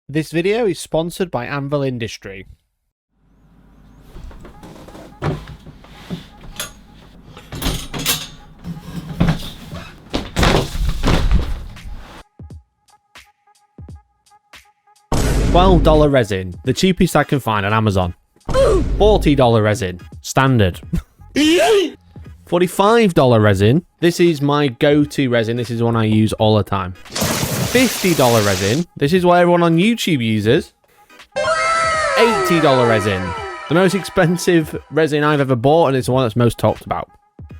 This video is sponsored by Anvil Industry. $12 resin, the cheapest I can find on Amazon. $40 resin, standard. $45 resin, this is my go-to resin, this is the one I use all the time. $50 resin, this is what everyone on YouTube uses. $80 resin, the most expensive resin I've ever bought, and it's the one that's most talked about.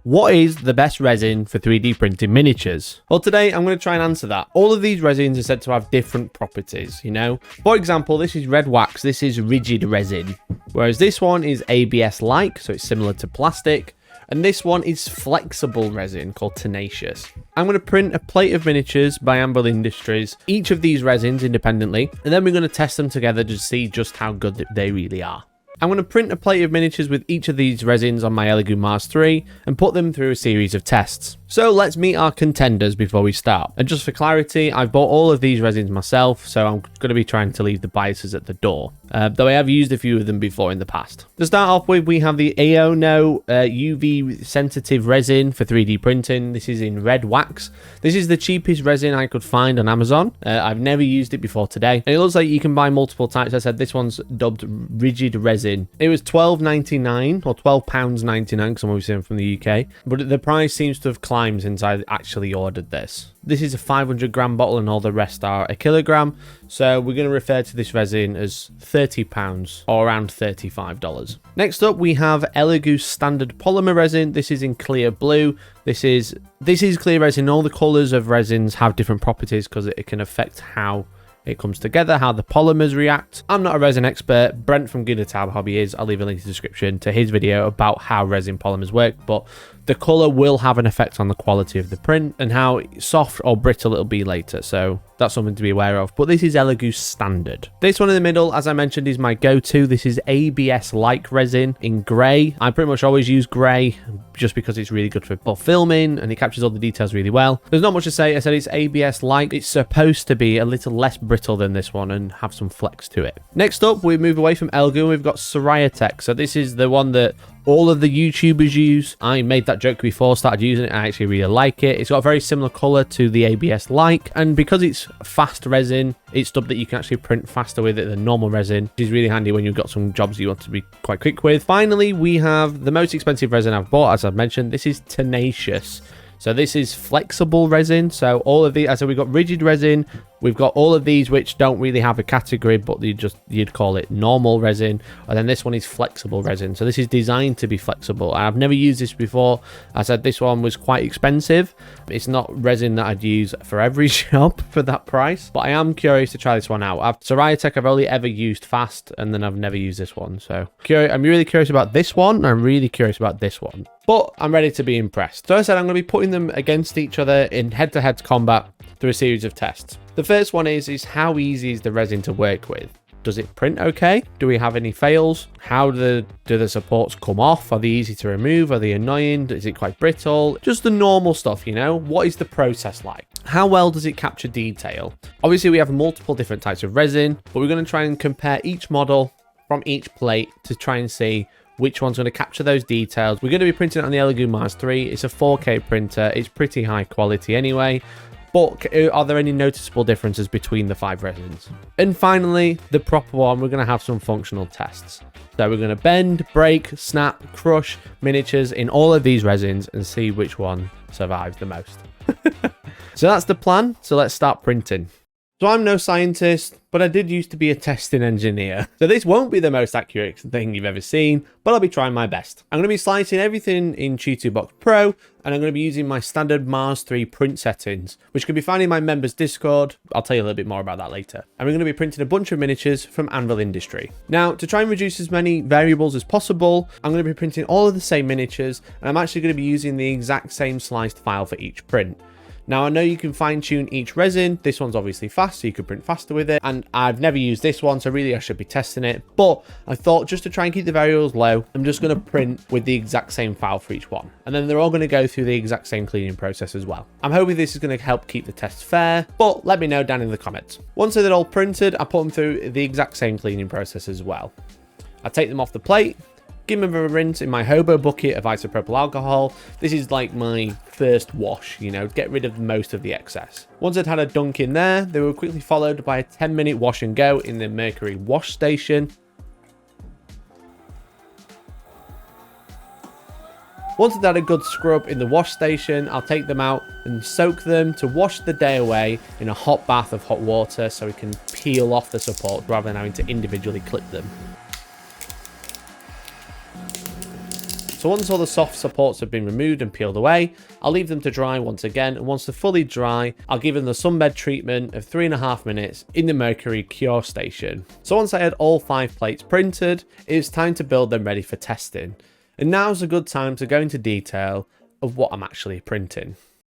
What is the best resin for 3D printing miniatures? Well, today I'm going to try and answer that. All of these resins are said to have different properties, you know? For example, this is red wax, this is rigid resin, whereas this one is ABS-like, so it's similar to plastic. And this one is flexible resin called Tenacious. I'm going to print a plate of miniatures by Anvil Industries, each of these resins independently, and then we're going to test them together to see just how good they really are. I'm going to print a plate of miniatures with each of these resins on my Elegoo Mars 3 and put them through a series of tests. So let's meet our contenders before we start. And just for clarity, I've bought all of these resins myself, so I'm going to be trying to leave the biases at the door, though I have used a few of them before in the past. To start off with, we have the Aono UV sensitive resin for 3D printing. This is in red wax. This is the cheapest resin I could find on Amazon. I've never used it before today. And it looks like you can buy multiple types. I said this one's dubbed rigid resin. It was £12.99 or £12.99 because I'm obviously from the UK, but the price seems to have climbed since I actually ordered this. This is a 500-gram bottle and all the rest are a kilogram, so we're going to refer to this resin as £30 or around $35. Next up, we have Elegoo standard polymer resin. This is in clear blue. This is clear resin. All the colors of resins have different properties because it can affect how it comes together, how the polymers react. I'm not a resin expert. Brent from Tab Hobby is. I'll leave a link in the description to his video about how resin polymers work, but the color will have an effect on the quality of the print and how soft or brittle it'll be later. So that's something to be aware of. But this is Elegoo standard. This one in the middle, as I mentioned, is my go-to. This is ABS-like resin in gray. I pretty much always use gray just because it's really good for filming and it captures all the details really well. There's not much to say. I said it's ABS-like. It's supposed to be a little less brittle than this one and have some flex to it. Next up, we move away from Elegoo and we've got Tech. So this is the one that all of the YouTubers use. I made that joke before, started using it. I actually really like it. It's got a very similar color to the ABS-like, and because it's fast resin, it's stuff that you can actually print faster with it than normal resin, which is really handy when you've got some jobs you want to be quite quick with. Finally, we have the most expensive resin I've bought, as I've mentioned. This is Tenacious. So this is flexible resin. So all of these, so we've got rigid resin, we've got all of these which don't really have a category, but you'd call it normal resin, and then this one is flexible resin. So this is designed to be flexible. I've never used this before. I said this one was quite expensive. It's not resin that I'd use for every job for that price, but I am curious to try this one out. Tech I've only ever used fast, and then I've never used this one. So I'm really curious about this one. I'm really curious about this one, but I'm ready to be impressed. So I said I'm going to be putting them against each other in head-to-head combat through a series of tests. The first one is how easy is the resin to work with? Does it print okay? Do we have any fails? How do the supports come off? Are they easy to remove? Are they annoying? Is it quite brittle? Just the normal stuff, you know? What is the process like? How well does it capture detail? Obviously, we have multiple different types of resin, but we're going to try and compare each model from each plate to try and see which one's going to capture those details. We're going to be printing it on the Elegoo Mars 3. It's a 4K printer. It's pretty high quality anyway. But are there any noticeable differences between the 5 resins? And finally, the proper one, we're going to have some functional tests. So we're going to bend, break, snap, crush miniatures in all of these resins and see which one survives the most. So that's the plan. So let's start printing. So I'm no scientist, but I did used to be a testing engineer. So this won't be the most accurate thing you've ever seen, but I'll be trying my best. I'm going to be slicing everything in Box Pro, and I'm going to be using my standard Mars 3 print settings, which can be found in my members Discord. I'll tell you a little bit more about that later. And we're going to be printing a bunch of miniatures from Anvil Industry. Now, to try and reduce as many variables as possible, I'm going to be printing all of the same miniatures, and I'm actually going to be using the exact same sliced file for each print. Now, I know you can fine tune each resin. This one's obviously fast, so you can print faster with it. And I've never used this one, so really I should be testing it. But I thought just to try and keep the variables low, I'm just going to print with the exact same file for each one. And then they're all going to go through the exact same cleaning process as well. I'm hoping this is going to help keep the tests fair, but let me know down in the comments. Once they're all printed, I put them through the exact same cleaning process as well. I take them off the plate, give them a rinse in my hobo bucket of isopropyl alcohol. This is like my first wash, you know, get rid of most of the excess. Once I'd had a dunk in there, they were quickly followed by a 10-minute wash and go in the mercury wash station. Once I've had a good scrub in the wash station, I'll take them out and soak them to wash the day away in a hot bath of hot water so we can peel off the supports rather than having to individually clip them. So once all the soft supports have been removed and peeled away, I'll leave them to dry once again, and once they're fully dry, I'll give them the sunbed treatment of 3.5 minutes in the mercury cure station. So once I had all 5 plates printed, it was time to build them ready for testing. And now's a good time to go into detail of what I'm actually printing.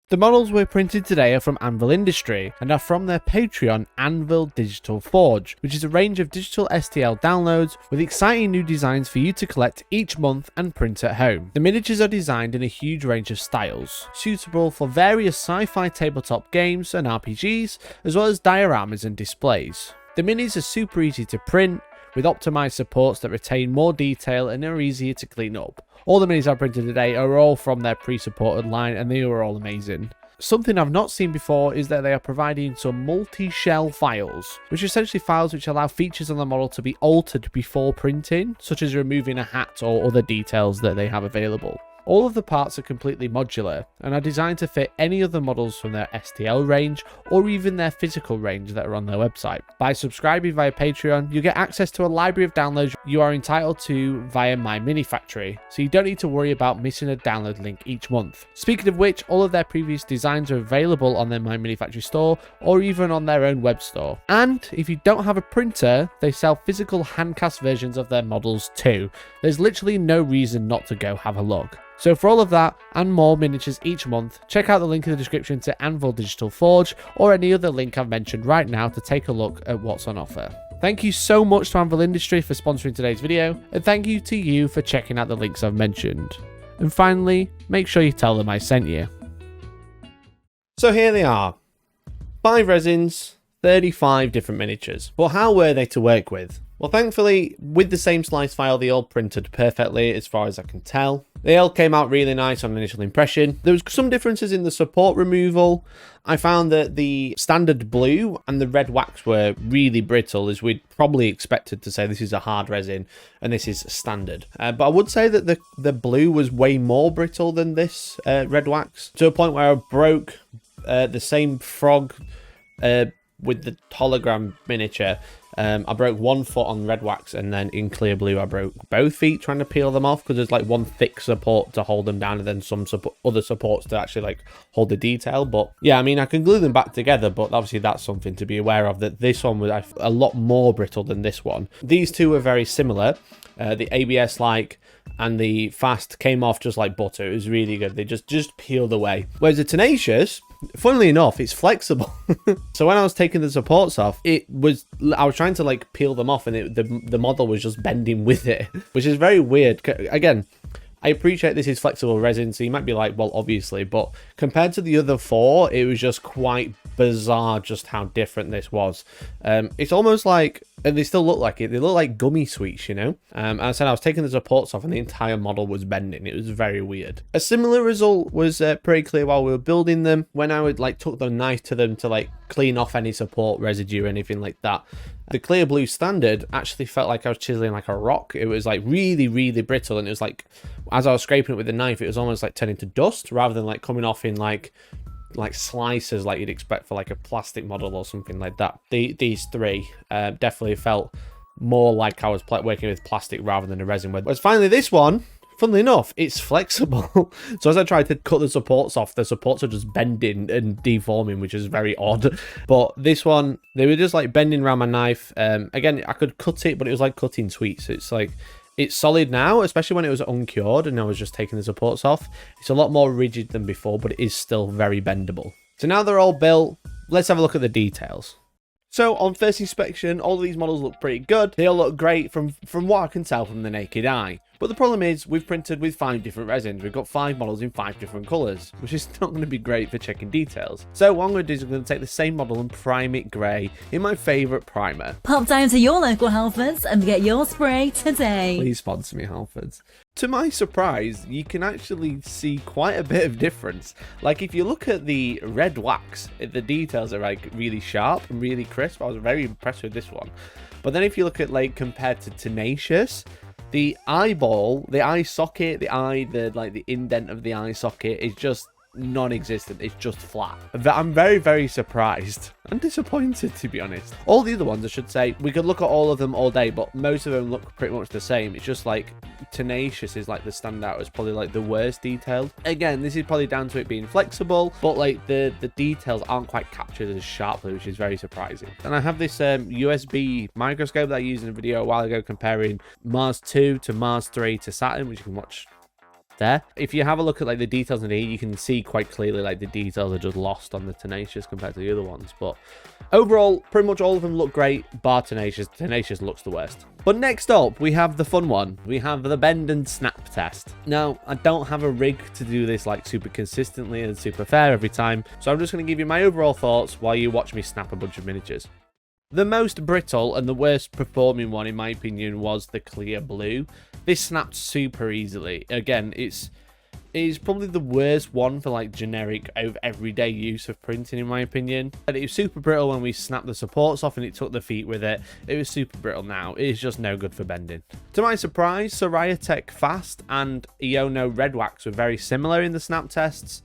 The models we're printing today are from Anvil Industry and are from their Patreon Anvil Digital Forge, which is a range of digital STL downloads with exciting new designs for you to collect each month and print at home. The miniatures are designed in a huge range of styles, suitable for various sci-fi tabletop games and RPGs, as well as dioramas and displays. The minis are super easy to print, with optimized supports that retain more detail and are easier to clean up. All the minis I've printed today are all from their pre-supported line and they were all amazing. Something I've not seen before is that they are providing some multi-shell files, which are essentially files which allow features on the model to be altered before printing, such as removing a hat or other details that they have available. All of the parts are completely modular and are designed to fit any other models from their STL range or even their physical range that are on their website. By subscribing via Patreon, you get access to a library of downloads you are entitled to via My Mini Factory, so you don't need to worry about missing a download link each month. Speaking of which, all of their previous designs are available on their My Mini Factory store or even on their own web store. And if you don't have a printer, they sell physical handcast versions of their models too. There's literally no reason not to go have a look. So for all of that and more miniatures each month, check out the link in the description to Anvil Digital Forge or any other link I've mentioned right now to take a look at what's on offer. Thank you so much to Anvil Industry for sponsoring today's video, and thank you to you for checking out the links I've mentioned. And finally, make sure you tell them I sent you. So here they are. 5 resins, 35 different miniatures. But how were they to work with? Well, thankfully, with the same slice file, they all printed perfectly as far as I can tell. They all came out really nice on initial impression. There was some differences in the support removal. I found that the standard blue and the red wax were really brittle, as we'd probably expected to say this is a hard resin and this is standard. But I would say that the blue was way more brittle than this red wax, to a point where I broke the same frog with the hologram miniature. I broke one foot on red wax, and then in clear blue I broke both feet trying to peel them off, because there's like one thick support to hold them down and then some other supports to actually like hold the detail. But yeah, I mean, I can glue them back together, but obviously that's something to be aware of, that this one was a lot more brittle than this one. These two were very similar. The ABS like and the fast came off just like butter. It was really good. They just peeled away. Whereas the tenacious, funnily enough, it's flexible. So when I was taking the supports off, I was trying to like peel them off, and the model was just bending with it, which is very weird. Again, I appreciate this is flexible resin, so you might be like, well, obviously, but compared to the other 4, it was just quite bizarre just how different this was. It's almost like, and they still look like it, they look like gummy sweets, you know? And I said I was taking the supports off and the entire model was bending. It was very weird. A similar result was pretty clear while we were building them, when I would like took the knife to them to like clean off any support residue or anything like that. The clear blue standard actually felt like I was chiseling like a rock. It was like really, really brittle, and it was like, as I was scraping it with the knife, it was almost like turning to dust rather than like coming off in like slices like you'd expect for like a plastic model or something like that. These 3 definitely felt more like I was working with plastic rather than a resin. Whereas finally this one, funnily enough, it's flexible. So as I tried to cut the supports off, the supports are just bending and deforming, which is very odd. But this one, they were just like bending around my knife. Again, I could cut it, but it was like cutting sweets. It's like, it's solid now, especially when it was uncured and I was just taking the supports off. It's a lot more rigid than before, but it is still very bendable. So now they're all built, let's have a look at the details. So on first inspection, all of these models look pretty good. They all look great from what I can tell from the naked eye. But the problem is we've printed with 5 different resins. We've got 5 models in 5 different colours, which is not going to be great for checking details. So what I'm going to do is I'm going to take the same model and prime it grey in my favourite primer. Pop down to your local Halfords and get your spray today. Please sponsor me, Halfords. To my surprise, you can actually see quite a bit of difference. Like if you look at the red wax, the details are like really sharp and really crisp. I was very impressed with this one. But then if you look at like compared to Tenacious, the eyeball, the eye socket, the indent of the eye socket is just non-existent. It's just flat. I'm very, very surprised and disappointed, to be honest. All the other ones, I should say, we could look at all of them all day, but most of them look pretty much the same. It's just like Tenacious is like the standout, is probably like the worst detailed. Again, this is probably down to it being flexible, but like the details aren't quite captured as sharply, which is very surprising. And I have this USB microscope that I used in a video a while ago comparing Mars 2 to Mars 3 to Saturn, which you can watch there. If you have a look at like the details in here, you can see quite clearly like the details are just lost on the Tenacious compared to the other ones. But overall, pretty much all of them look great, bar Tenacious. Tenacious looks the worst. But next up, we have the fun one. We have the bend and snap test. Now, I don't have a rig to do this like super consistently and super fair every time, so I'm just going to give you my overall thoughts while you watch me snap a bunch of miniatures. The most brittle and the worst performing one, in my opinion, was the clear blue. This snapped super easily. Again, it's probably the worst one for like generic everyday use of printing, in my opinion. And it was super brittle when we snapped the supports off and it took the feet with it. It was super brittle now. It is just no good for bending. To my surprise, Soraya Tech Fast and Iono Red Wax were very similar in the snap tests.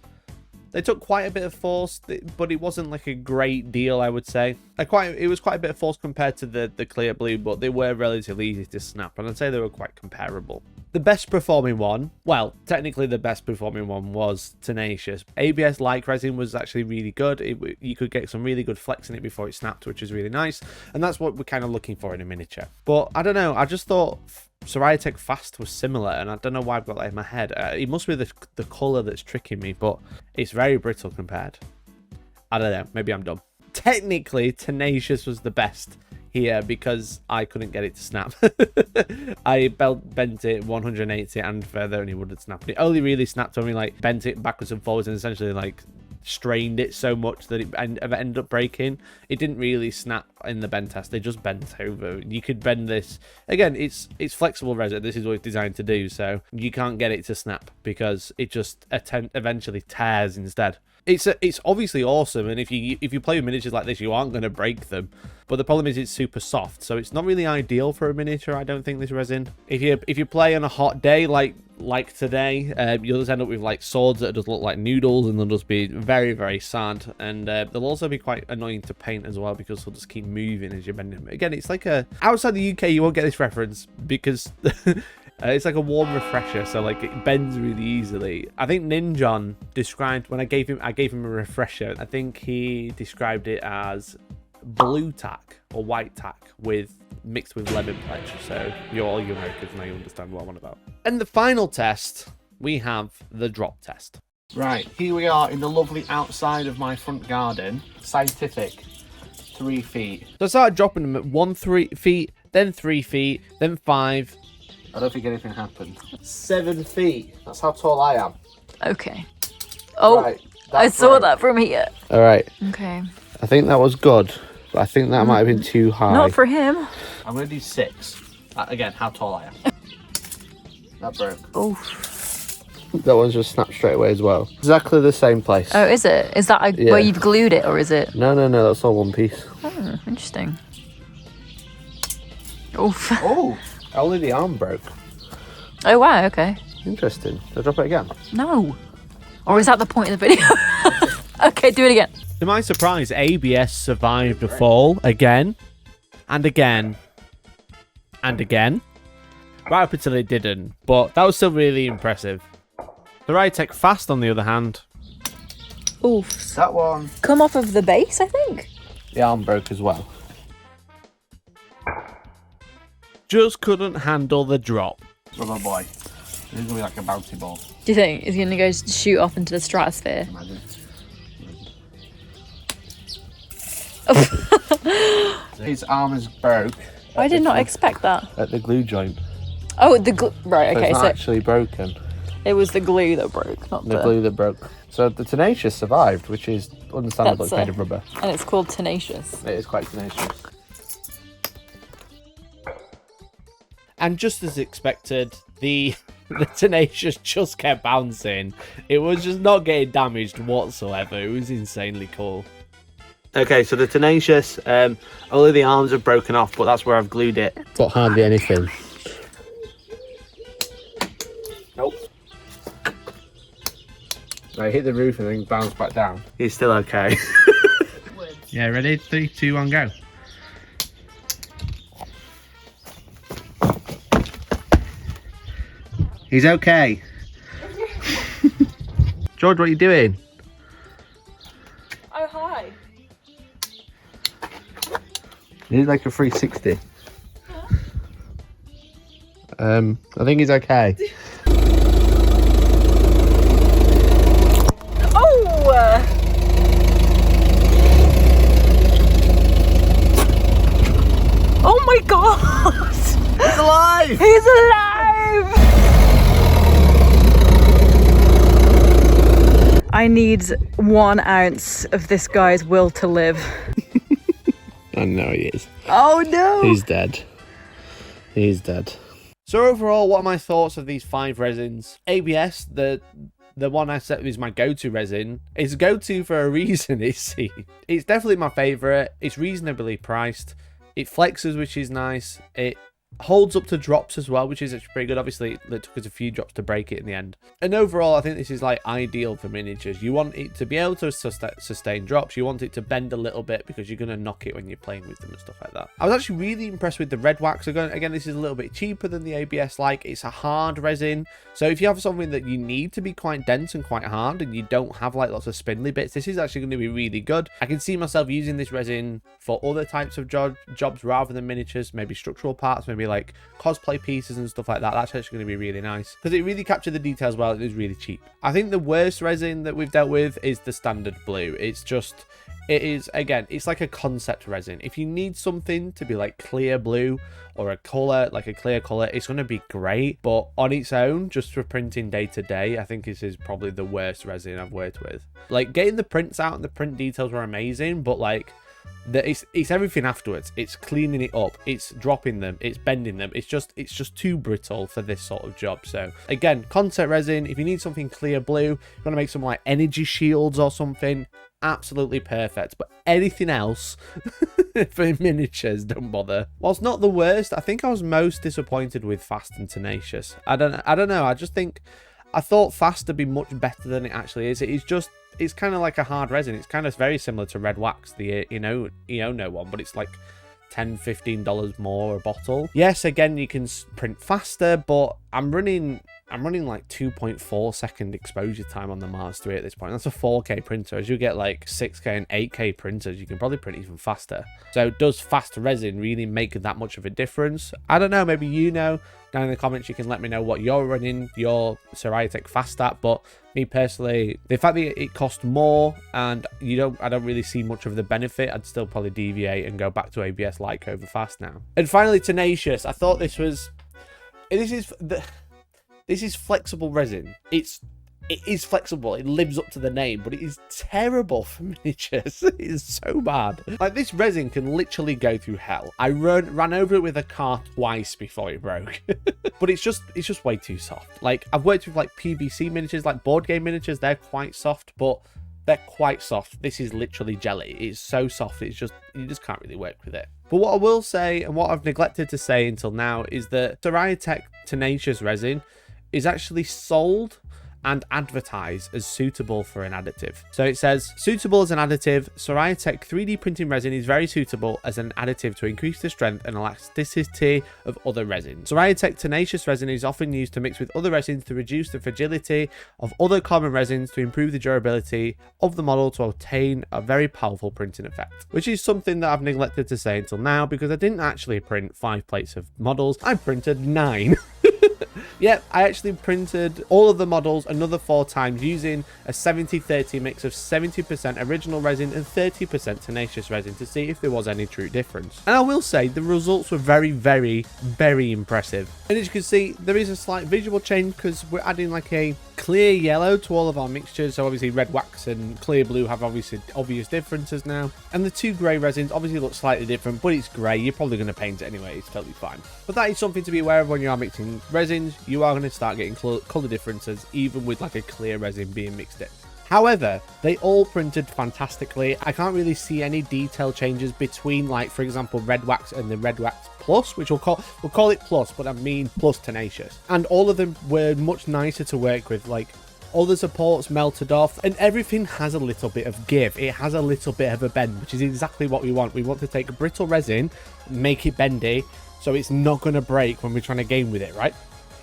They took quite a bit of force, but it wasn't like a great deal, I would say. It was quite a bit of force compared to the clear blue, but they were relatively easy to snap, and I'd say they were quite comparable. The best performing one, well, technically the best performing one was Tenacious. ABS-like resin was actually really good. You could get some really good flex in it before it snapped, which is really nice, and that's what we're kind of looking for in a miniature. But I don't know, I just thought Soraya Tech Fast was similar, and I don't know why I've got that in my head. It must be the colour that's tricking me, but it's very brittle compared. I don't know, maybe I'm dumb. Technically, Tenacious was the best here because I couldn't get it to snap. I bent it 180 and further and it wouldn't snap. It only really snapped when we like bent it backwards and forwards and essentially like strained it so much that it ended up breaking. It didn't really snap in the bend test. They just bent over. You could bend this again. It's flexible resin. This is what it's designed to do, so you can't get it to snap because it just eventually tears instead. It's obviously awesome, and if you play with miniatures like this, you aren't going to break them. But the problem is it's super soft, so it's not really ideal for a miniature, I don't think, this resin. If you play on a hot day like today, you'll just end up with like swords that just look like noodles, and they'll just be very, very sad. And they'll also be quite annoying to paint as well because they'll just keep moving as you bend them. Again, it's like outside the UK, you won't get this reference because it's like a warm refresher, so like it bends really easily. I think Ninjon described, when I gave him a refresher, I think he described it as blue tack or white tack mixed with lemon pledge. So all you Americans now you understand what I'm on about. And the final test, we have the drop test. Right, here we are in the lovely outside of my front garden. Scientific 3 feet. So I started dropping them at 3 feet, then 3 feet, then 5. I don't think anything happened. 7 feet. That's how tall I am. Okay. Oh, right, I saw that from here. All right. Okay. I think that was good, but I think that might have been too high. Not for him. I'm going to do 6. Again, how tall I am. That broke. Oh. That one's just snapped straight away as well. Exactly the same place. Oh, is it? Is that where you've glued it, or is it? No, that's all one piece. Oh, interesting. Oof. Oh. Only the arm broke. Oh, wow, okay. Interesting. Should I drop it again? No. Or is that the point of the video? Okay, do it again. To my surprise, ABS survived the fall again, and again, and again. Right up until it didn't, but that was still really impressive. The Soraya Tech Fast, on the other hand. Oof. That one. Come off of the base, I think. The arm broke as well. Just couldn't handle the drop. Rubber boy. This is going to be like a bouncy ball. Do you think it's going to go shoot off into the stratosphere? Imagine. His arm is broke. I did not expect that. At the glue joint. Oh, the glue. Right, okay, It's so not actually broken. it was the glue that broke, not The glue that broke. So the tenacious survived, which is understandable. It's made of rubber. And it's called tenacious. It is quite tenacious. And just as expected, the tenacious just kept bouncing. It was just not getting damaged whatsoever. It was insanely cool. Okay, so the tenacious, only the arms have broken off, but that's where I've glued it. But hardly anything. Nope. I hit the roof and then bounce back down. He's still okay. Yeah, ready? 3, 2, 1, go. He's okay. George, what are you doing? Oh, hi. He did like a 360. I think he's okay. Oh my god! He's alive! He's alive! I need 1 ounce of this guy's will to live. I know he is. Oh no! He's dead. He's dead. So overall, what are my thoughts of these 5 resins? ABS, the one I said is my go-to resin, is go-to for a reason, it's definitely my favourite. It's reasonably priced. It flexes, which is nice. It holds up to drops as well, which is actually pretty good. Obviously, it took us a few drops to break it in the end. And overall, I think this is like ideal for miniatures. You want it to be able to sustain drops. You want it to bend a little bit because you're going to knock it when you're playing with them and stuff like that. I was actually really impressed with the red wax. Again, this is a little bit cheaper than the ABS. Like, it's a hard resin. So if you have something that you need to be quite dense and quite hard and you don't have like lots of spindly bits, this is actually going to be really good. I can see myself using this resin for other types of jobs rather than miniatures, maybe structural parts, maybe like cosplay pieces and stuff like that. That's actually going to be really nice because it really captured the details well. It is really cheap. I think the worst resin that we've dealt with is the standard blue. Again, it's like a concept resin. If you need something to be like clear blue or a color, like a clear color, it's going to be great. But on its own, just for printing day to day, I think this is probably the worst resin I've worked with. Like, getting the prints out and the print details were amazing, but like, it's everything afterwards. It's cleaning it up, it's dropping them, it's bending them. It's just too brittle for this sort of job. So again, concept resin. If you need something clear blue, you want to make some like energy shields or something, absolutely perfect. But anything else for miniatures, don't bother. Whilst not the worst, I think I was most disappointed with Fast and Tenacious. I don't know. I thought Fast would be much better than it actually is. It's kind of like a hard resin. It's kind of very similar to Red Wax, the Iono one, but it's like $10-15 more a bottle. Yes, again, you can print faster, but I'm running like 2.4 second exposure time on the Mars 3 at this point. That's a 4K printer. As you get like 6K and 8K printers, you can probably print even faster. So does fast resin really make that much of a difference? I don't know. Maybe down in the comments you can let me know what you're running your Seriatech fast at. But me personally, the fact that it costs more and I don't really see much of the benefit, I'd still probably deviate and go back to ABS like over fast now. And finally, Tenacious. I thought this is flexible resin. It is flexible. It lives up to the name, but it is terrible for miniatures. It is so bad. Like, this resin can literally go through hell. I ran over it with a car twice before it broke. But it's just way too soft. Like, I've worked with like PVC miniatures, like board game miniatures. They're quite soft, but they're quite soft. This is literally jelly. It's so soft. You just can't really work with it. But what I will say, and what I've neglected to say until now, is that Seriatech Tenacious resin is actually sold and advertised as suitable for an additive. So it says, suitable as an additive, Seriatech 3D printing resin is very suitable as an additive to increase the strength and elasticity of other resins. Seriatech Tenacious resin is often used to mix with other resins to reduce the fragility of other common resins to improve the durability of the model to obtain a very powerful printing effect. Which is something that I've neglected to say until now, because I didn't actually print 5 plates of models. I printed 9. Yep, I actually printed all of the models another 4 times using a 70-30 mix of 70% original resin and 30% tenacious resin to see if there was any true difference. And I will say the results were very, very, very impressive. And as you can see, there is a slight visual change because we're adding like a clear yellow to all of our mixtures. So obviously red wax and clear blue have obvious differences now. And the 2 grey resins obviously look slightly different, but it's grey. You're probably going to paint it anyway. It's totally fine. But that is something to be aware of when you are mixing resins. You are going to start getting colour differences even with like a clear resin being mixed in. However, they all printed fantastically. I can't really see any detail changes between, like, for example, red wax and the red wax plus, which we'll call it plus, but I mean plus tenacious. And all of them were much nicer to work with. Like, all the supports melted off and everything has a little bit of give. It has a little bit of a bend, which is exactly what we want. We want to take a brittle resin, make it bendy, so it's not going to break when we're trying to game with it, right?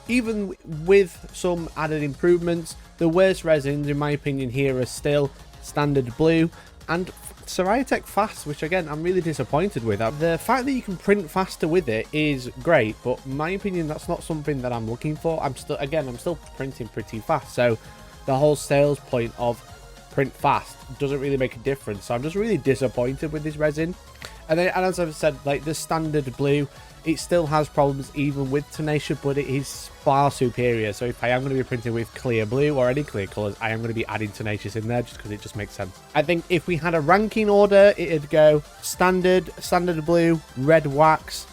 Even with some added improvements, the worst resins, in my opinion, here are still Standard Blue and Tech Fast, which again, I'm really disappointed with. The fact that you can print faster with it is great, but in my opinion, that's not something that I'm looking for. I'm still printing pretty fast, so the whole sales point of print fast doesn't really make a difference. So I'm just really disappointed with this resin. And as I've said, like the Standard Blue, it still has problems even with tenacious, but it is far superior. So if I am going to be printing with clear blue or any clear colours, I am going to be adding tenacious in there just because it just makes sense. I think if we had a ranking order, it'd go standard blue, red wax,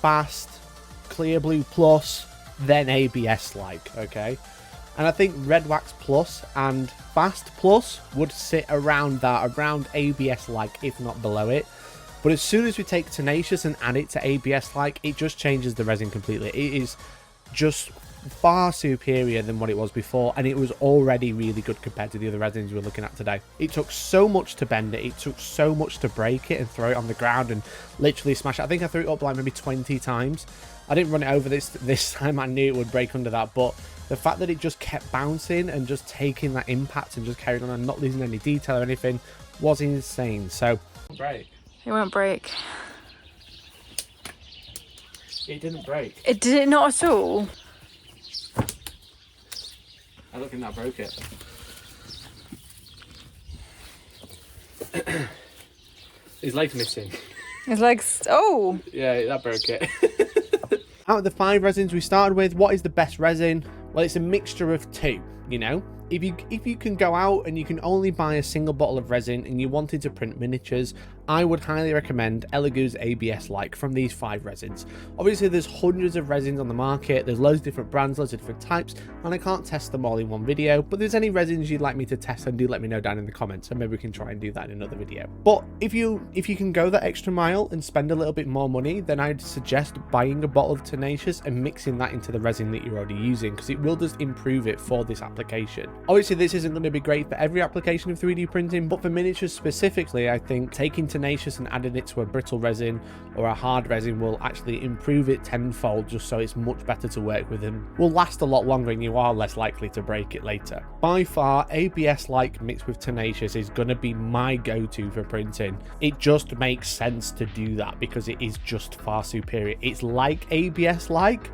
fast, clear blue plus, then ABS like, okay? And I think red wax plus and fast plus would sit around that, around ABS like, if not below it. But as soon as we take tenacious and add it to ABS like, it just changes the resin completely. It is just far superior than what it was before, and it was already really good compared to the other resins we're looking at today. It took so much to bend it, it took so much to break it and throw it on the ground and literally smash it. I think I threw it up like maybe 20 times. I didn't run it over this time. I knew it would break under that, but the fact that it just kept bouncing and just taking that impact and just carried on and not losing any detail or anything was insane. So break. It won't break. It didn't break. It did not at all. I don't think that broke it. His leg's missing. His legs. Oh! Yeah, that broke it. Out of the 5 resins we started with, what is the best resin? Well, it's a mixture of 2, you know? If you can go out and you can only buy a single bottle of resin and you wanted to print miniatures, I would highly recommend Elegoo's ABS like from these 5 resins. Obviously there's hundreds of resins on the market, there's loads of different brands, loads of different types, and I can't test them all in one video, but if there's any resins you'd like me to test, then do let me know down in the comments and maybe we can try and do that in another video. But if you can go that extra mile and spend a little bit more money, then I'd suggest buying a bottle of tenacious and mixing that into the resin that you're already using, because it will just improve it for this application. Obviously this isn't going to be great for every application of 3D printing, but for miniatures specifically, I think taking tenacious and adding it to a brittle resin or a hard resin will actually improve it tenfold, just so it's much better to work with and will last a lot longer and you are less likely to break it later. By far, ABS like mixed with tenacious is going to be my go-to for printing. It just makes sense to do that because it is just far superior. It's like ABS like,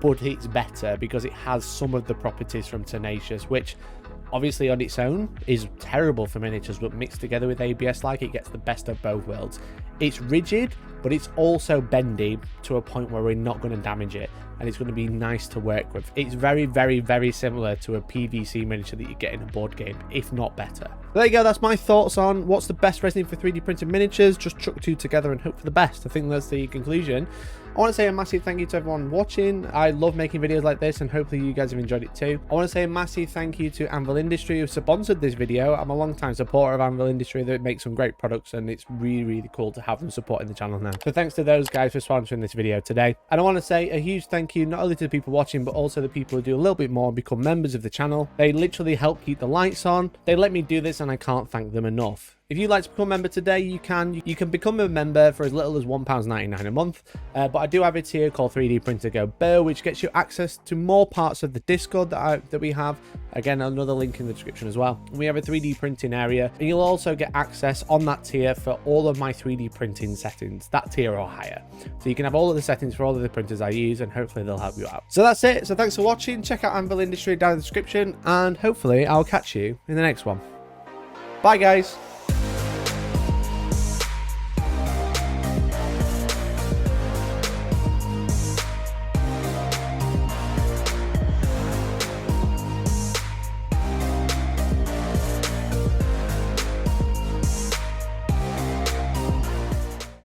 but it's better because it has some of the properties from tenacious, which obviously on its own is terrible for miniatures, but mixed together with ABS like, it gets the best of both worlds. It's rigid, but it's also bendy to a point where we're not going to damage it, and it's going to be nice to work with. It's very, very, very similar to a PVC miniature that you get in a board game, if not better. There you go, that's my thoughts on what's the best resin for 3D printed miniatures. Just chuck 2 together and hope for the best. I think that's the conclusion. I want to say a massive thank you to everyone watching. I love making videos like this and hopefully you guys have enjoyed it too. I want to say a massive thank you to Anvil Industry who sponsored this video. I'm a long time supporter of Anvil Industry. They make some great products and it's really, really cool to have them supporting the channel now. So thanks to those guys for sponsoring this video today. And I want to say a huge thank you not only to the people watching, but also the people who do a little bit more and become members of the channel. They literally help keep the lights on. They let me do this and I can't thank them enough. If you'd like to become a member today, you can. You can become a member for as little as £1.99 a month. But I do have a tier called 3D Printer Go Bear, which gets you access to more parts of the Discord that we have. Again, another link in the description as well. We have a 3D printing area, and you'll also get access on that tier for all of my 3D printing settings, that tier or higher. So you can have all of the settings for all of the printers I use, and hopefully they'll help you out. So that's it. So thanks for watching. Check out Anvil Industry down in the description, and hopefully I'll catch you in the next one. Bye, guys.